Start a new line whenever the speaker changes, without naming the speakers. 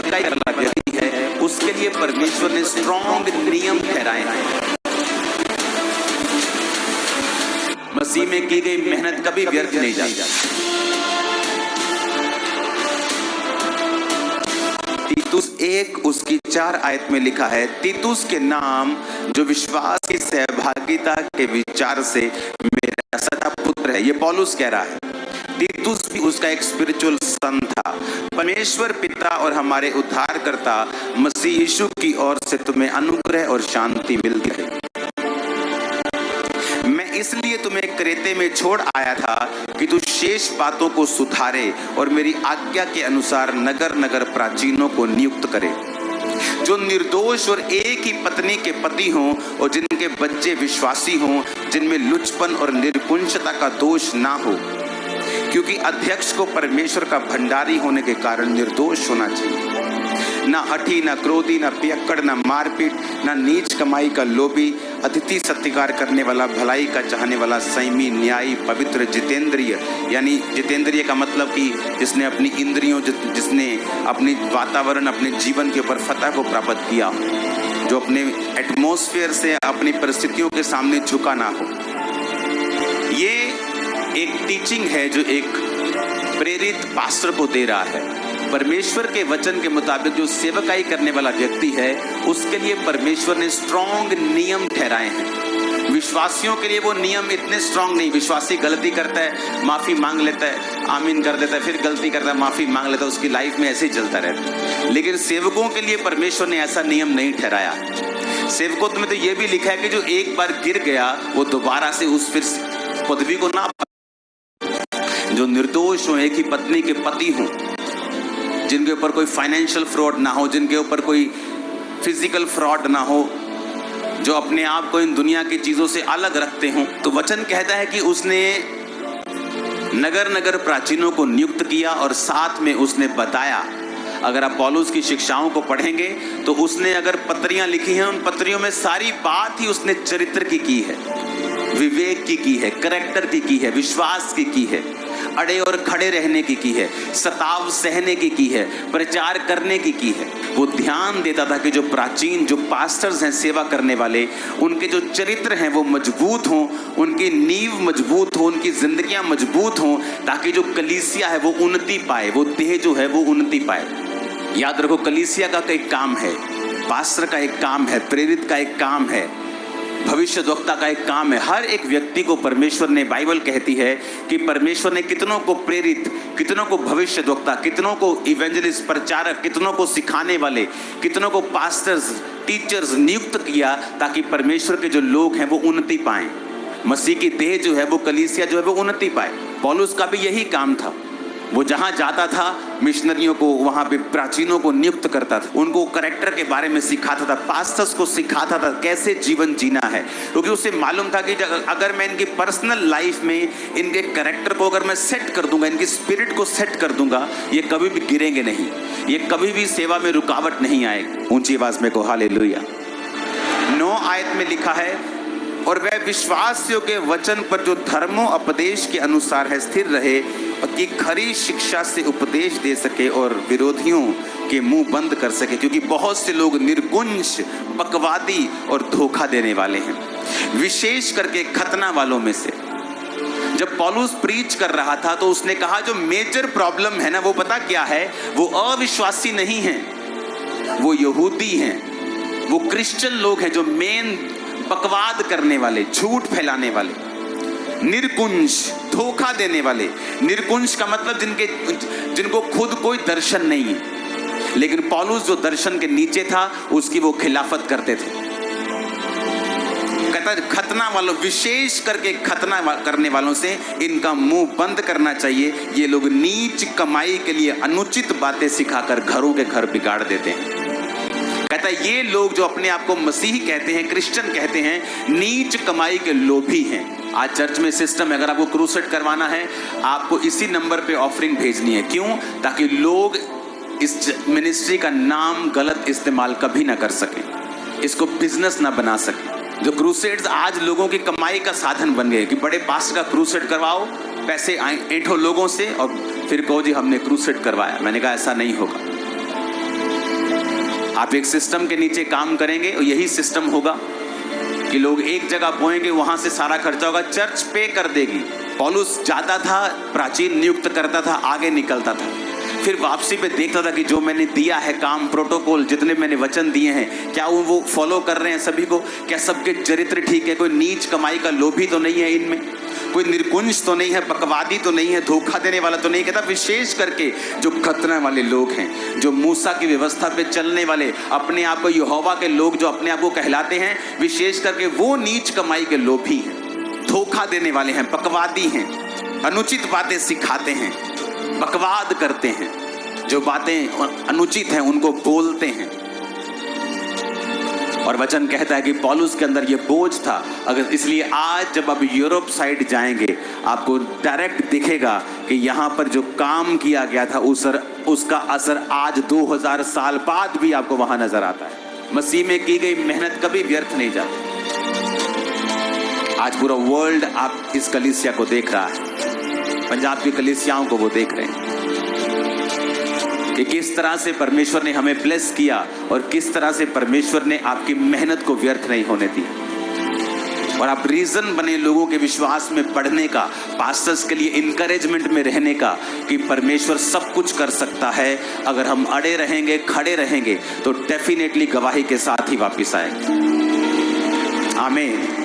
सेवकाई वाला व्यक्ति है उसके लिए परमेश्वर ने स्ट्रॉन्ग नियम ठहराए हैं। मसीह में की गई मेहनत कभी व्यर्थ नहीं जाती। तीतुस 1 उसकी 4 आयत में लिखा है, तीतुस के नाम जो विश्वास की सहभागिता के विचार से मेरा सदा पुत्र है। ये पौलुस कह रहा है। तीतुस भी उसका एक स्पिरिचुअल सन था। परमेश्वर पिता और हमारे उद्धारकर्ता मसीह यीशु की ओर से तुम्हें अनुग्रह और शांति मिलती है। मैं इसलिए तुम्हें क्रेते में छोड़ आया था कि तू शेष बातों को सुधारे और मेरी आज्ञा के अनुसार नगर नगर प्राचीनों को नियुक्त करे, जो निर्दोष और एक ही पत्नी के पति हों और जिनके बच्चे विश्वासी हों, जिनमें लुचपन और निर्कुंशता का दोष ना हो, क्योंकि अध्यक्ष को परमेश्वर का भंडारी होने के कारण निर्दोष होना चाहिए। ना हठी, ना क्रोधी, ना पियक्कड़, ना मारपीट, ना नीच कमाई का लोभी, अतिथि सत्कार करने वाला, भलाई का चाहने वाला, संयमी, न्यायी, पवित्र, जितेंद्रिय। यानी जितेंद्रिय का मतलब कि जिसने अपनी इंद्रियों, जिसने अपनी वातावरण, अपने जीवन के ऊपर फतह को प्राप्त किया, जो अपने एटमॉस्फेयर से अपनी परिस्थितियों के सामने झुका ना हो। ये एक टीचिंग है जो एक प्रेरित पास्टर को दे रहा है। परमेश्वर के वचन के मुताबिक जो सेवकाई करने वाला व्यक्ति है उसके लिए परमेश्वर ने स्ट्रॉन्ग नियम ठहराए हैं। विश्वासियों के लिए वो नियम इतने स्ट्रॉन्ग नहीं। विश्वासी गलती करता है, माफी मांग लेता है, आमीन कर देता है, फिर गलती करता है, माफी मांग लेता है, उसकी लाइफ में ऐसे ही चलता रहता है। लेकिन सेवकों के लिए परमेश्वर ने ऐसा नियम नहीं ठहराया। सेवकों में तो ये भी लिखा है कि जो एक बार गिर गया वो दोबारा से उस फिर पदवी को ना, जो निर्दोष हो, एक ही पत्नी के पति हों, जिनके ऊपर कोई फाइनेंशियल फ्रॉड ना हो, जिनके ऊपर कोई फिजिकल फ्रॉड ना हो, जो अपने आप को इन दुनिया की चीजों से अलग रखते हों। तो वचन कहता है कि उसने नगर नगर प्राचीनों को नियुक्त किया और साथ में उसने बताया। अगर आप पौलुस की शिक्षाओं को पढ़ेंगे तो उसने अगर पत्रियां लिखी हैं, उन पत्रियों में सारी बात ही उसने चरित्र की है, विवेक की है, करैक्टर की है, विश्वास की है, अड़े और खड़े रहने की है, सताव सहने की है, प्रचार करने की है। वो ध्यान देता था कि जो प्राचीन, जो पास्टर्स हैं, सेवा करने वाले, उनके जो चरित्र हैं वो मजबूत हों, उनकी नींव मजबूत हो, उनकी जिंदगियां मजबूत हों, ताकि जो कलीसिया है वो उन्नति पाए, वो देह जो है वो उन्नति पाए। याद रखो, कलीसिया का एक काम है, पास्टर का एक काम है, प्रेरित का एक काम है, भविष्यद्वक्ता का एक काम है। हर एक व्यक्ति को परमेश्वर ने, बाइबल कहती है कि परमेश्वर ने कितनों को प्रेरित, कितनों को भविष्यद्वक्ता, कितनों को इवेंजलिस्ट, प्रचारक, कितनों को सिखाने वाले, कितनों को पास्टर्स, टीचर्स नियुक्त किया, ताकि परमेश्वर के जो लोग हैं वो उन्नति पाएं। मसीह की देह जो है वो कलीसिया जो है वो उन्नति पाए। पौलुस का भी यही काम था। वो जहां जाता था मिशनरियों को, वहां पे प्राचीनों को नियुक्त करता था, उनको कैरेक्टर के बारे में सिखाता था, पास्टर्स को सिखाता था कैसे जीवन जीना है, क्योंकि उसे मालूम था कि अगर मैं इनकी पर्सनल लाइफ में इनके कैरेक्टर को अगर मैं सेट कर दूंगा, इनकी स्पिरिट को सेट कर दूंगा, ये कभी भी गिरेंगे नहीं, ये कभी भी सेवा में रुकावट नहीं आएगी। ऊंची आवाज में को हालेलुया। 9 आयत में लिखा है, और वह विश्वासियों के वचन पर जो धर्मोपदेश के अनुसार है स्थिर रहे, कि खरी शिक्षा से उपदेश दे सके और विरोधियों के मुंह बंद कर सके, क्योंकि बहुत से लोग निर्गुंज, बकवादी और धोखा देने वाले हैं, विशेष करके खतना वालों में से। जब पौलुस प्रीच कर रहा था तो उसने कहा जो मेजर प्रॉब्लम है ना, वो पता क्या है? वो अविश्वासी नहीं है, वो यहूदी हैं, वो क्रिश्चियन लोग हैं, जो मेन बकवाद करने वाले, झूठ फैलाने वाले, निर्कुंज, धोखा देने वाले। निर्कुंज का मतलब जिनको खुद कोई दर्शन नहीं है, लेकिन पौलुस जो दर्शन के नीचे था उसकी वो खिलाफत करते थे। कहता खतना वालों, विशेष करके खतना करने वालों से इनका मुंह बंद करना चाहिए। ये लोग नीच कमाई के लिए अनुचित बातें सिखाकर घरों के घर बिगाड़ देते हैं। कहता है ये लोग जो अपने आप को मसीही कहते हैं, क्रिश्चियन कहते हैं, नीच कमाई के लोभी हैं। आज चर्च में सिस्टम है, अगर आपको क्रूसेड करवाना है आपको इसी नंबर पे ऑफरिंग भेजनी है। क्यों? ताकि लोग इस मिनिस्ट्री का नाम गलत इस्तेमाल कभी ना कर सकें, इसको बिजनेस ना बना सकें। जो क्रूसेड्स आज लोगों की कमाई का साधन बन गए कि बड़े पास्टर का क्रूसेड करवाओ, पैसे ऐंठो लोगों से और फिर कहो जी हमने क्रूसेड करवाया। मैंने कहा ऐसा नहीं होगा। आप एक सिस्टम के नीचे काम करेंगे और यही सिस्टम होगा कि लोग एक जगह बोएंगे, वहां से सारा खर्चा होगा, चर्च पे कर देगी। पौलुस जाता था, प्राचीन नियुक्त करता था, आगे निकलता था, फिर वापसी पे देखता था कि जो मैंने दिया है काम, प्रोटोकॉल, जितने मैंने वचन दिए हैं, क्या वो फॉलो कर रहे हैं सभी को? क्या सबके चरित्र ठीक है? कोई नीच कमाई का लोभी तो नहीं है इनमें? कोई निर्कुंज तो नहीं है? पकवादी तो नहीं है? धोखा देने वाला तो नहीं? कहता विशेष करके जो खतरा वाले लोग हैं, जो मूसा की व्यवस्था पे चलने वाले, अपने आप को यहोवा के लोग जो अपने आप को कहलाते हैं, विशेष करके वो नीच कमाई के लोभी हैं, धोखा देने वाले हैं, पकवादी हैं, अनुचित बातें सिखाते हैं, बकवाद करते हैं, जो बातें अनुचित हैं उनको बोलते हैं। और वचन कहता है कि पौलुस के अंदर ये बोझ था। अगर इसलिए आज जब आप यूरोप साइड जाएंगे, आपको डायरेक्ट दिखेगा कि यहाँ पर जो काम किया गया था उसका असर आज 2000 साल बाद भी आपको वहां नजर आता है। मसीह में की गई मेहनत कभी व्यर्थ नहीं जाती। आज पूरा वर्ल्ड आप इस कलीसिया को देख रहा है, पंजाब की कलीसियाओं को वो देख रहे हैं कि किस तरह से परमेश्वर ने हमें ब्लेस किया और किस तरह से परमेश्वर ने आपकी मेहनत को व्यर्थ नहीं होने दिया। और आप रीजन बने लोगों के विश्वास में बढ़ने का, पास्टर्स के लिए इंकरेजमेंट में रहने का, कि परमेश्वर सब कुछ कर सकता है। अगर हम अड़े रहेंगे, खड़े रहेंगे, तो डेफिनेटली गवाही के साथ ही वापिस आएंगे। आमीन।